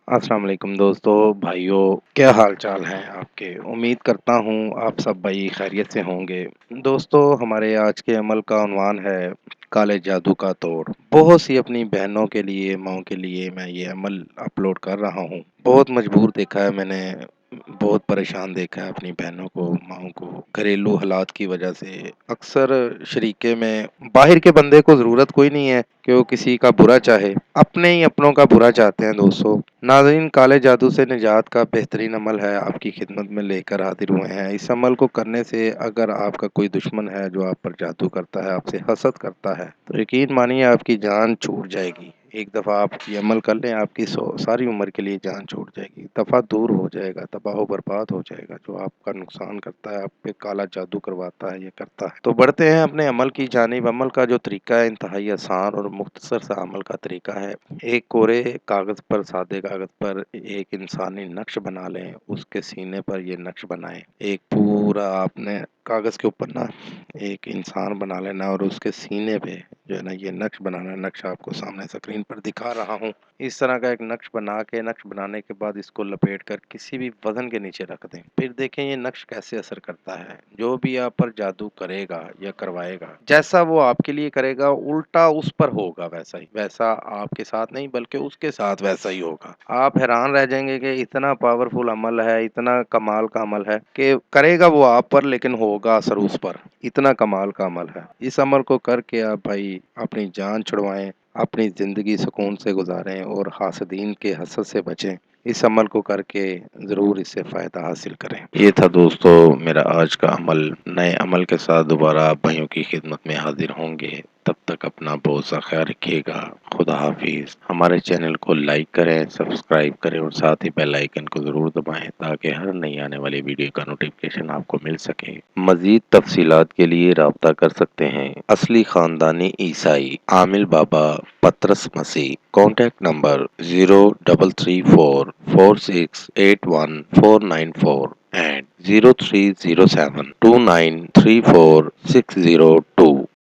अस्सलाम वालेकुम दोस्तों, भाइयों, क्या हाल चाल हैं आपके? उम्मीद करता हूँ आप सब भाई खैरियत से होंगे। दोस्तों, हमारे आज के अमल का उन्वान है काले जादू का तोड़। बहुत सी अपनी बहनों के लिए, माँओं के लिए मैं ये अमल अपलोड कर रहा हूँ। बहुत मजबूर देखा है मैंने, बहुत परेशान देखा है अपनी बहनों को, माँओं को, घरेलू हालात की वजह से। अक्सर शरीके में बाहर के बंदे को ज़रूरत कोई नहीं है कि वो किसी का बुरा चाहे, अपने ही अपनों का बुरा चाहते हैं दोस्तों। नाज़रीन, काले जादू से निजात का बेहतरीन अमल है आपकी खिदमत में लेकर हाजिर हुए हैं। इस अमल को करने से अगर आपका कोई दुश्मन है जो आप पर जादू करता है, आपसे हसद करता है, तो यकीन मानिए आपकी जान छूट जाएगी। एक दफ़ा आप ये अमल कर लें, आपकी सारी उम्र के लिए जान छूट जाएगी। दफ़ा दूर हो जाएगा, तबाह बर्बाद हो जाएगा जो आपका नुकसान करता है, आप पे काला जादू करवाता है, ये करता है। तो बढ़ते हैं अपने अमल की जानिब। अमल का जो तरीका है इंतहाई आसान और मुख्तसर सा अमल का तरीका है। एक कोरे कागज़ पर, सादे कागज़ पर एक इंसानी नक्श बना लें, उसके सीने पर ये नक्श बनाएँ। एक पूरा आपने कागज़ के ऊपर ना एक इंसान बना लेना और उसके सीने पे जो है ना ये नक्श बनाना। नक्श आपको सामने स्क्रीन पर दिखा रहा हूँ। इस तरह का एक नक्श बना के, नक्श बनाने के बाद इसको लपेट कर किसी भी वज़न के नीचे रख दें। फिर देखें ये नक्श कैसे असर करता है। जो भी आप पर जादू करेगा या करवाएगा, जैसा वो आपके लिए करेगा उल्टा उस पर होगा वैसा ही। वैसा आपके साथ नहीं बल्कि उसके साथ वैसा ही होगा। आप हैरान रह जाएँगे कि इतना पावरफुल अमल है, इतना कमाल का अमल है कि करेगा वो आप पर लेकिन होगा असर उस पर। इतना कमाल का अमल है। इस अमल को करके आप भाई अपनी जान छुड़वाएँ, अपनी ज़िंदगी सुकून से गुज़ारें और हासदीन के हसद से बचें। इस अमल को करके ज़रूर इससे फ़ायदा हासिल करें। ये था दोस्तों मेरा आज का अमल। नए अमल के साथ दोबारा आप भाइयों की खिदमत में हाज़िर होंगे। तब तक अपना बहुत सा ख्याल रखिएगा। खुदा हाफिज़। हमारे चैनल को लाइक करें, सब्सक्राइब करें और साथ ही बेल आइकन को ज़रूर दबाएं ताकि हर नई आने वाली वीडियो का नोटिफिकेशन आपको मिल सके। मज़ीद तफ़सीलात के लिए राब्ता कर सकते हैं। असली ख़ानदानी ईसाई आमिल बाबा पतरस मसीह। Contact number 0334468149 and 030729346002।